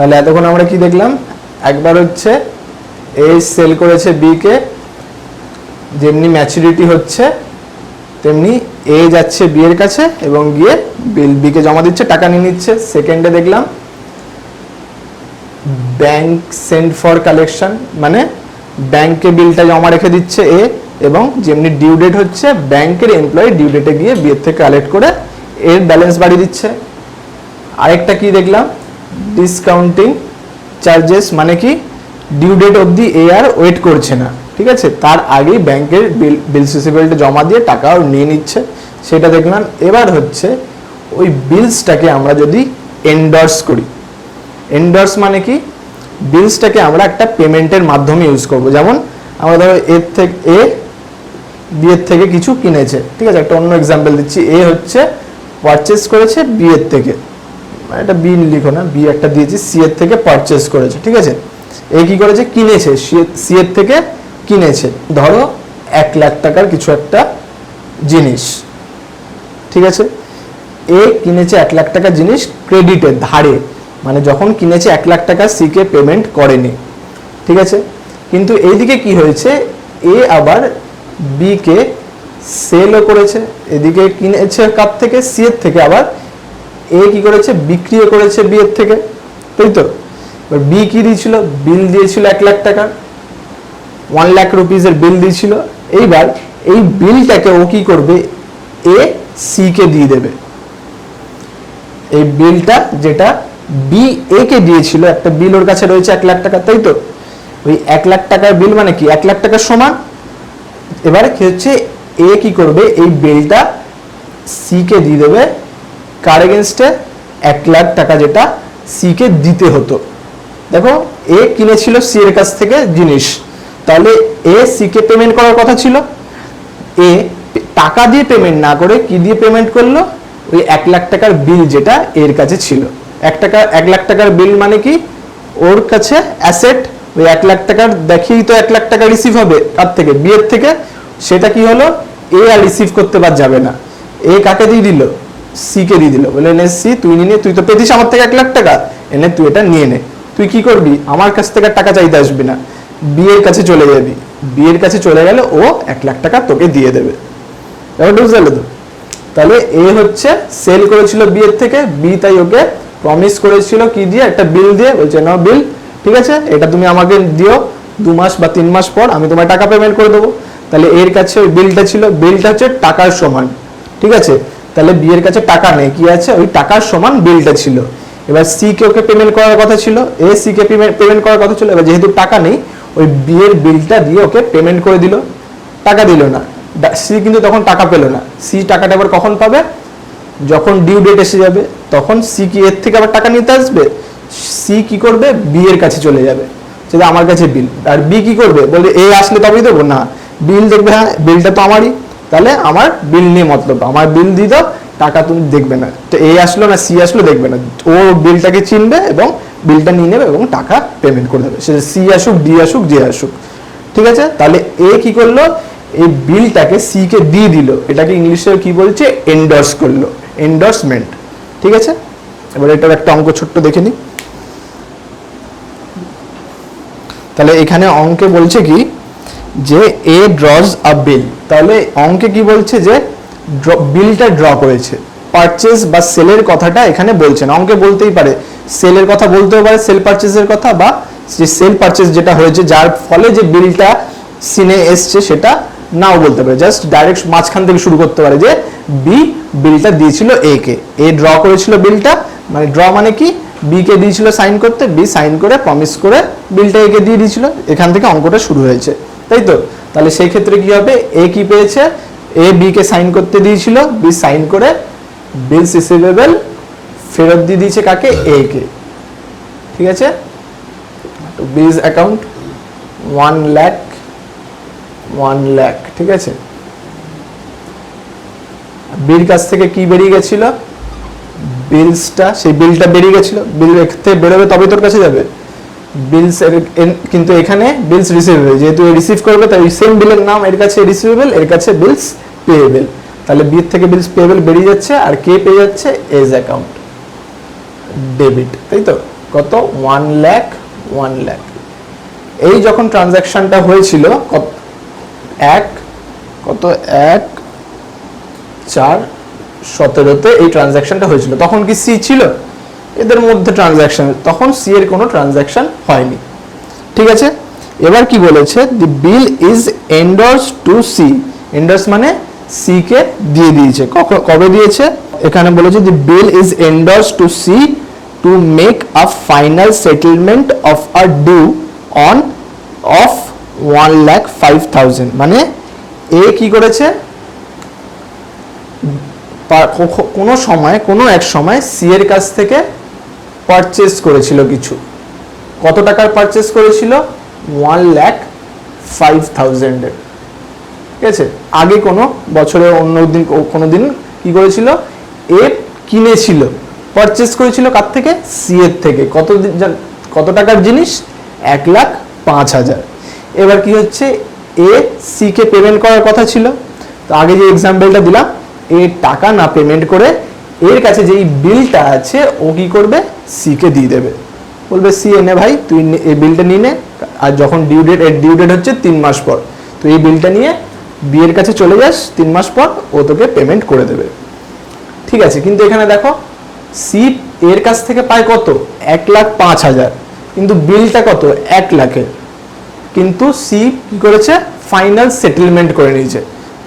তাহলে এতক্ষণ আমরা কি দেখলাম, একবার হচ্ছে এ সেল করেছে বি কে, যেমনি ম্যাচুরিটি হচ্ছে তেমনি এ যাচ্ছে বি এর কাছে এবং গিয়ে বিল বি কে জমা দিচ্ছে, টাকা নিয়ে নিচ্ছে। সেকেন্ডে দেখলাম ব্যাংক সেন্ড ফর কালেকশন, মানে ব্যাংকে বিলটা জমা রেখে দিচ্ছে এ, এবং যেমনি ডিউ ডেট হচ্ছে ব্যাংকের এমপ্লয়ি ডিউ ডেটে গিয়ে বি এর থেকে কালেক্ট করে এর ব্যালেন্স বাড়িয়ে দিচ্ছে। আরেকটা কি দেখলাম, ডিসকাউন্টিং চার্জেস, মানে কি ডিউ ডেট অবধি এ আর ওয়েট করছে না, ঠিক আছে, তার আগেই ব্যাংকের বিলস রিসিভেবলটা জমা দিয়ে টাকাও নিয়ে নিচ্ছে, সেটা দেখলাম। এবার হচ্ছে ওই বিলসটাকে আমরা যদি এন্ডর্স করি, এন্ডর্স মানে কি বিলসটাকে আমরা একটা পেমেন্টের মাধ্যমে ইউজ করব। যেমন আমরা ধরো এর থেকে এ বি এর থেকে কিছু কিনেছে, ঠিক আছে, একটা অন্য এক্সাম্পল দিচ্ছি। এ হচ্ছে পারচেস করেছে বি এর থেকে, এটা বি লিখো না, বি একটা দিয়েছি, সি এর থেকে পারচেস করেছে, ঠিক আছে। এ কি করেছে, কিনেছে, সি এর থেকে কিনেছে ধরো 1 লাখ টাকার কিছু একটা জিনিস, ঠিক আছে। এ কিনেছে 1 লাখ টাকার জিনিস ক্রেডিটে, ধারে, মানে যখন কিনেছে 1 লাখ টাকা সি কে পেমেন্ট করেনি, ঠিক আছে। কিন্তু এইদিকে কি হয়েছে, এ আবার বি কে সেলও করেছে, এদিকে কিনেছে কার থেকে, সি এর থেকে, আবার এ কি করেছে, বিক্রিও করেছে বি এর থেকে, তাই তো। এবার বি কি দিয়েছিল, বিল দিয়েছিল 1 লাখ টাকা, 1 লাখ রুপিজের বিল দিয়েছিল। এইবার এই বিলটাকে ও কি করবে, এ সি কে দিয়ে দেবে। এই বিলটা যেটা বি এ কে দিয়েছিল, একটা বিল ওর কাছে রয়েছে 1 লাখ টাকা, তাই তো। ওই 1 লাখ টাকার বিল মানে কি 1 লাখ টাকার সমান। এবারে কি হচ্ছে, এ কি করবে, এই বিলটা সি কে দিয়ে দেবে, কার এগেনস্টে, 1 লাখ টাকা যেটা সি কে দিতে হতো। দেখো এ কিনেছিল সি এর কাছ থেকে জিনিস, তাহলে এ সি কে পেমেন্ট করার কথা ছিল, এ টাকা দিয়ে পেমেন্ট না করে কি দিয়ে পেমেন্ট করলো, ওই 1 লাখ টাকার বিল যেটা এর কাছে ছিল। 1 লাখ টাকার বিল মানে কি ওর কাছে অ্যাসেট, ওই 1 লাখ টাকার দেখেই তো 1 লাখ টাকা রিসিভ হবে কার থেকে, বি এর থেকে। সেটা কি হলো, এ আর রিসিভ করতে পার যাবে না, এ কাকে দিয়ে দিল, সি কে দিয়ে দিল, বলে নে সি তুই নিয়ে, তুই তো পেতিস আমার থেকে 1 লাখ টাকা, এনে তুই এটা নিয়ে নে। তুই কি করবি, আমার কাছ থেকে টাকা চাইতে আসবি না, বি এর কাছে চলে যাবি, বি এর কাছে চলে গেলে ও 1 লাখ টাকা তোকে দিয়ে দেবে। এবার বুঝতে পারলে তো। তাহলে এ হচ্ছে সেল করেছিল বি এর থেকে, বি তাই ওকে প্রমিস করেছিল কি দিয়ে, একটা বিল দিয়ে, বলছে নাও বিল, ঠিক আছে, এটা তুমি আমাকে দিও 2 মাস বা 3 মাস পর আমি তোমার টাকা পেমেন্ট করে দেবো। তাহলে এর কাছে ওই বিলটা ছিল, বিলটা হচ্ছে টাকার সমান, ঠিক আছে। তাহলে বি এর কাছে টাকা নেই, কি আছে, ওই টাকার সমান বিলটা ছিল। এবার সি কে ওকে পেমেন্ট করার কথা ছিল, এ সি কে পেমেন্ট করার কথা ছিল। এবার যেহেতু টাকা নেই, ওই বি এর বিলটা দিয়ে ওকে পেমেন্ট করে দিল, টাকা দিল না। সি কিন্তু তখন টাকা পেল না, সি টাকাটা আবার কখন পাবে, যখন ডিউ ডেট এসে যাবে, তখন সি কি এর থেকে আবার টাকা নিতে আসবে, সি কি করবে, বি এর কাছে চলে যাবে, যেটা আমার কাছে বিল। আর বি কি করবে, বলবে এ আসলে তবেই দেবো না, বিল দেখবে, হ্যাঁ বিলটা তো আমারই, তাহলে আমার বিল নিয়ে মতলব, আমার বিল দিয়ে দাও, টাকা তুমি দেখবে না, তো এ আসলো না সি আসলো দেখবে না, ও বিলটাকে চিনবে এবং বিলটা নিয়ে নেবে এবং টাকা পেমেন্ট করে দেবে, সে সি আসুক ডি আসুক যে আসুক, ঠিক আছে। তাহলে এ কি করলো, এই বিলটাকে সি কে দিয়ে দিল, এটাকে ইংলিশে কি বলছে, এন্ডর্স করলো, এন্ডর্সমেন্ট, ঠিক আছে। এবার এটার একটা অঙ্ক ছোট্ট দেখে নি। তাহলে এখানে অঙ্কে বলছে কি, যে এ ড্রজ আ বিল, তাহলে অঙ্কে কি বলছে, যে বিলটা ড্র করেছে, পারচেজ বা সেলের কথাটা এখানে বলছে না। অঙ্কে বলতেই পারে, সেলের কথা বলতেও পারে, সেল পারচেজের কথা, বা যে সেল পারচেজ যেটা হয়েছে যার ফলে যে বিলটা সিনে এসছে সেটা নাও বলতে পারে, জাস্ট ডাইরেক্ট মাঝখান থেকে শুরু করতে পারে, যে বি বিলটা দিয়েছিল এ কে, এ ড্র করেছিল বিলটা, মানে ড্র মানে কি, বি কে দিয়েছিল সাইন করতে, বি সাইন করে প্রমিস করে বিলটা এ কে দিয়ে দিয়েছিল, এখান থেকে অঙ্কটা শুরু হয়েছে, তাই তো। তাহলে সেই ক্ষেত্রে কি হবে, এ কি পেয়েছে, এ বি কে সাইন করতে দিয়েছিল, বি সাইন করে বিলস রিসিভেবল ফেরত দিয়ে দিয়েছে কাকে, এ কে, ঠিক আছে। বিলস অ্যাকাউন্ট 1 লাখ, ঠিক আছে। বিল কাছ থেকে কি বেরিয়ে গেছিল, বিলসটা, সেই বিলটা বেরিয়ে গেছিল, বিল থেকে বেরোবে তবে তোর কাছে যাবে, বিলস কিন্তু এখানে বিলস রিসিভেবল, যেহেতু রিসিভ করবে তাই সেম বিলের নাম, এর কাছে রিসিভেবল, এর কাছে বিলস পেয়েবল, তাহলে বি থেকে বিলস পেয়েবল বেরিয়ে যাচ্ছে, আর কে পেয়ে যাচ্ছে, এজ অ্যাকাউন্ট ডেবিট, তাই তো। কত 1 লাখ 1 লাখ। এই যখন ট্রানজাকশনটা হয়েছিল এক কত 1/4/17 এই ট্রানজাকশনটা হয়েছিল, তখন কি সি ছিল এদের মধ্যে ট্রানজাকশন? তখন সি এর কোনো ট্রানজাকশন হয়নি। ঠিক আছে, এবার কি বলেছে, the bill is endorse to C. Endorse মানে সি কে দিয়ে দিয়েছে। কবে দিয়েছে? এখানে বলেছে the bill is endorse to C to make a final settlement of a due on of 1,05,000। মানে এ কি করেছে, কোনো সময় কোনো এক সময় সি এর কাছ থেকে পারচেজ করেছিল কিছু। কত টাকার পারচেজ করেছিল? 1,05,000 এর। ঠিক আছে, আগে কোনো বছরে অন্য দিন কোনো দিন কি করেছিল, এ কিনেছিল, পারচেজ করেছিল কার থেকে? সি এর থেকে। কত টাকার জিনিস? 1,05,000। এবার কি হচ্ছে, এ সি কে পেমেন্ট করার কথা ছিল। তো আগে যে এক্সাম্পলটা দিলাম, এ টাকা না পেমেন্ট করে এর কাছে যেই বিলটা আছে ও কি করবে, সি কে দিয়ে দেবে। বলবে সি এনে ভাই তুই এই বিলটা নিয়ে নে, আর যখন ডিউ ডেট হচ্ছে 3 মাস পর, তো এই বিলটা নিয়ে বি এর কাছে চলে যাস, 3 মাস পর ও তোকে পেমেন্ট করে দেবে। ঠিক আছে, কিন্তু এখানে দেখো সি এর কাছ থেকে পায় কত? 1,05,000, কিন্তু বিলটা কত? 1 লাখের। কিন্তু সি কি করেছে, ফাইনাল সেটেলমেন্ট করে নিয়েছে,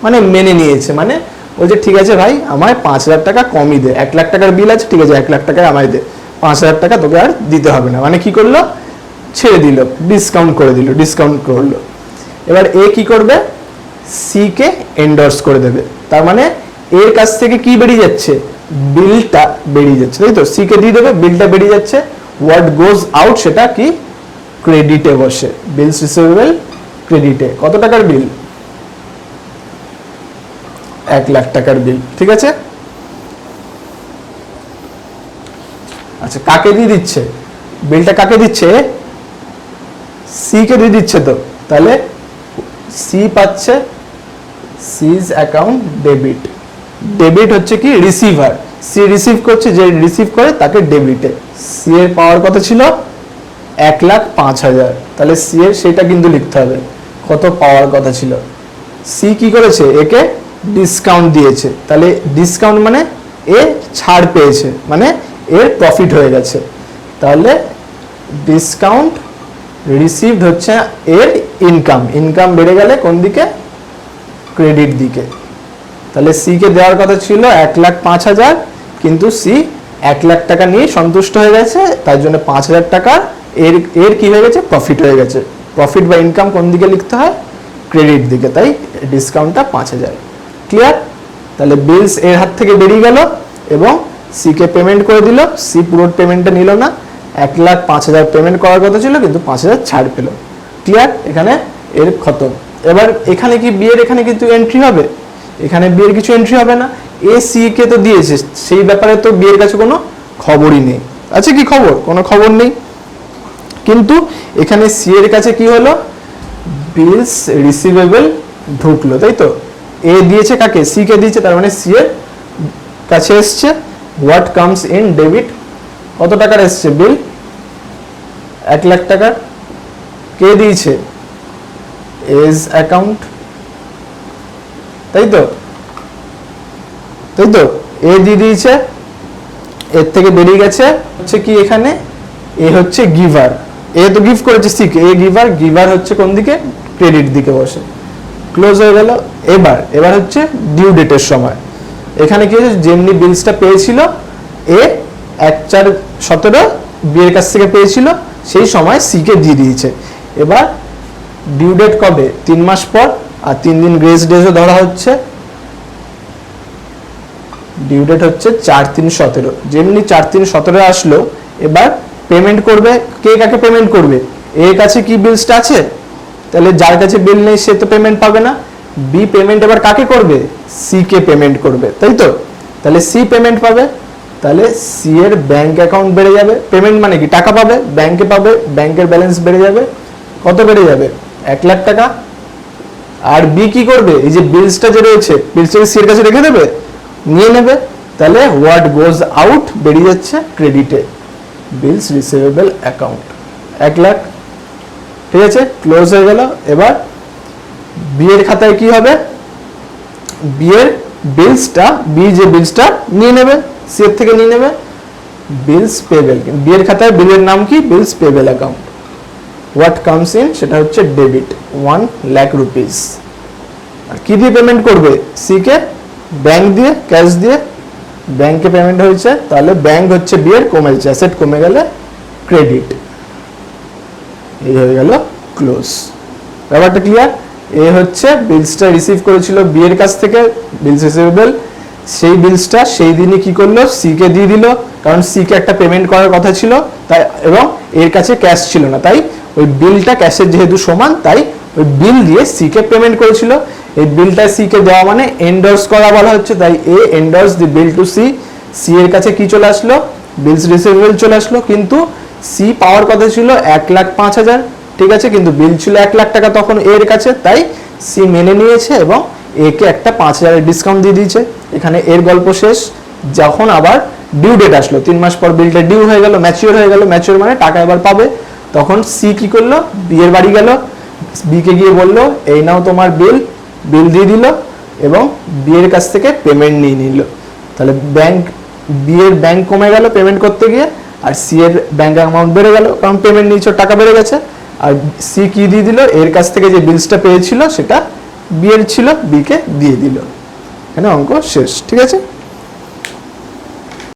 মানে মেনে নিয়েছে। মানে বলছে ঠিক আছে ভাই আমায় 5,000 টাকা কমই দে, 1 লাখ টাকার বিল আছে, ঠিক আছে 1 লাখ টাকায় আমায় দে, 5,000 টাকা তোকে আর দিতে হবে না। মানে কি করলো, ছেড়ে দিল, ডিসকাউন্ট করলো। এবার এ কি করবে, সি কে এন্ডোর্স করে দেবে। তার মানে এর কাছ থেকে কি বেরিয়ে যাচ্ছে, বিলটা বেরিয়ে যাচ্ছে, তাই তো? সি কে দিয়ে দেবে, বিলটা বেরিয়ে যাচ্ছে। হোয়াট গোজ আউট সেটা কি ক্রেডিটে বসে, বিলস রিসিভেবল ক্রেডিটে। কত টাকার বিল? 1 লাখ টাকার বিল। ঠিক আছে, আচ্ছা কাকে দিয়ে দিচ্ছে বিলটা? কাকে দিচ্ছে? সি কে দিয়ে দিচ্ছে। তো তাহলে সি পাচ্ছে সিজ অ্যাকাউন্ট ডেবিট। ডেবিট হচ্ছে কি রিসিভার, সি রিসিভ করছে, যে রিসিভ করে তাকে ডেবিটে। সি এর পাওয়ার কত ছিল? 1,05,000। তাহলে সি এর সেটা কিন্তু লিখতে হবে, কত পাওয়ার কথা ছিল। সি কি করেছে, একে ডিসকাউন্ট দিয়েছে। তাহলে ডিসকাউন্ট মানে এ ছাড় পেয়েছে, মানে এর প্রফিট হয়ে গেছে। তাহলে ডিসকাউন্ট রিসিভড হচ্ছে এর ইনকাম। ইনকাম বেড়ে গেলে কোন দিকে? ক্রেডিট দিকে। তাহলে সি কে দেওয়ার কথা ছিল 1,05,000, কিন্তু সি 1 লাখ টাকা নিয়ে সন্তুষ্ট হয়ে গেছে, তার জন্য 5,000 টাকা এর কি হয়ে গেছে, প্রফিট হয়ে গেছে। প্রফিট বা ইনকাম কোন দিকে লিখতে হয়? ক্রেডিট দিকে। তাই ডিসকাউন্টটা 5,000। ক্লিয়ার? তাহলে বিলস এর হাত থেকে বেরিয়ে গেল এবং সি কে পেমেন্ট করে দিল। সি পুরো পেমেন্টটা নিল না, 1,05,000 পেমেন্ট করার কথা ছিল, কিন্তু 5,000 ছাড় পেল। ক্লিয়ার? এখানে এর খতম। এবার এখানে কি বি এর এখানে কিন্তু এন্ট্রি হবে? এখানে বি এর কিছু এন্ট্রি হবে না। এ সি কে তো দিয়েছে, সেই ব্যাপারে তো বি এর কাছে কোনো খবরই নেই। আছে কি খবর? কোনো খবর নেই। কিন্তু এখানে সি এর কাছে কি হলো, বিলস রিসিভেবল ঢুকলো, তাই তো? এ দিয়েছে কাকে? সি কে দিয়েছে, তার মানে সি এর কাছে এসছে। What comes in debit? কত টাকার এসছে বিল? 1 লাখ টাকার। কে দিয়েছে? এজ অ্যাকাউন্ট, তাই তো? এ দিয়ে দিয়েছে, এর থেকে বেরিয়ে গেছে হচ্ছে কি, এখানে এ হচ্ছে গিভার। এ তো গিভ করেছে সি কে, এ গিভার হচ্ছে কোন দিকে? ক্রেডিট দিকে বসে। ক্লোজ হয়ে গেল। এবার হচ্ছে ডিউ ডেটের সময়। এখানে কি হয়েছে, যেমনি বিলসটা পেয়েছিল এ 1/4/17 বি এর কাছ থেকে পেয়েছিল, সেই সময় সি কে দিয়ে দিয়েছে। এবার ডিউ ডেট কবে? 3 মাস পর, আর 3 দিন গ্রেস ডেজও ধরা হচ্ছে। ডিউ ডেট হচ্ছে 4/3/17। যেমনি 4/3/17 আসলো, এবার পেমেন্ট করবে। কে কাকে পেমেন্ট করবে? এর কাছে কি বিলসটা আছে? তাহলে যার কাছে বিল নেই সে তো পেমেন্ট পাবে না। বি পেমেন্ট এবার কাকে করবে? সি কে পেমেন্ট করবে, তাই তো? তাহলে সি পেমেন্ট পাবে। তাহলে সি এর ব্যাংক অ্যাকাউন্ট বেড়ে যাবে। পেমেন্ট মানে কি? টাকা পাবে, ব্যাংকে পাবে, ব্যাংকের ব্যালেন্স বেড়ে যাবে। কত বেড়ে যাবে? 1 লাখ টাকা। আর বি কি করবে? এই যে বিলসটা যে রয়েছে, বিলসটাকে সি এর কাছে রেখে দেবে, নিয়ে নেবে। তাহলে হোয়াট গোজ আউট বেরিয়ে যাচ্ছে ক্রেডিটে। বিলস রিসিভেবল অ্যাকাউন্ট 1 লাখ। ঠিক আছে, ক্লোজ হয়ে গেল। এবার বি এর খাতায় কি হবে, বি এর বিলসটা, বি যে বিলসটা নিয়ে নেবে সি এর থেকে নিয়ে নেবে, বিলস পেবেল। বি এর খাতায় বিলের নাম কি, bills payable account. What comes in, সেটা হচ্ছে ডেবিট 1 লাখ রুপিস। আর কি দিয়ে পেমেন্ট করবে, সি কে, ব্যাংক দিয়ে, ক্যাশ দিয়ে। ব্যাংকে পেমেন্ট হয়েছে, তাহলে ব্যাংক হচ্ছে বি এর কমেছে, অ্যাসেট কমে গেলে ক্রেডিট। এই হয়ে গেল ক্লোজ। ব্যাপারটা ক্লিয়ার? এ হচ্ছে বিলসটা রিসিভ করেছিল বি এর কাছ থেকে, বিলস রিসিভেবল। সেই বিলসটা সেই দিনই কি করলো, সি কে দিয়ে দিল, কারণ সি কে একটা পেমেন্ট করার কথা ছিল তাই, এবং এর কাছে ক্যাশ ছিল না, তাই ওই বিলটা ক্যাশের যেহেতু সমান, তাই ওই বিল দিয়ে সি কে পেমেন্ট করেছিল। এই বিলটা সি কে দেওয়া মানে এন্ডোর্স করা বলা হচ্ছে, তাই এ এন্ডোর্স দি বিল টু সি। সি এর কাছে কি চলে আসলো, বিলস রিসিভেবল চলে আসলো, কিন্তু সি পাওয়ার কথা ছিল 1,05,000। ঠিক আছে, কিন্তু বিল ছিল 1 লাখ টাকা তখন এর কাছে, তাই সি মেনে নিয়েছে এবং এ কে একটা 5,000 ডিসকাউন্ট দিয়ে দিয়েছে। এখানে এর গল্প শেষ। যখন আবার ডিউ ডেট আসলো, 3 মাস পর বিলটা ডিউ হয়ে গেল, ম্যাচিওর হয়ে গেল, ম্যাচিওর মানে টাকা এবার পাবে, তখন সি কি করলো, বি এর বাড়ি গেল, বি কে গিয়ে বললো এই নাও তোমার বিল, বিল দিয়ে দিল এবং বি এর কাছ থেকে পেমেন্ট নিয়ে নিল। তাহলে ব্যাংক, বি এর ব্যাংক কমে গেল পেমেন্ট করতে গিয়ে, আর সি এর ব্যাংক অ্যামাউন্ট বেড়ে গেল, কারণ পেমেন্ট নিয়েছে, টাকা বেড়ে গেছে। আর সি কি দিয়ে দিল, এর কাছ থেকে যে বিলসটা পেয়েছিল সেটা বি এর ছিল, বি কে দিয়ে দিল। এখানে অঙ্ক শেষ। ঠিক আছে।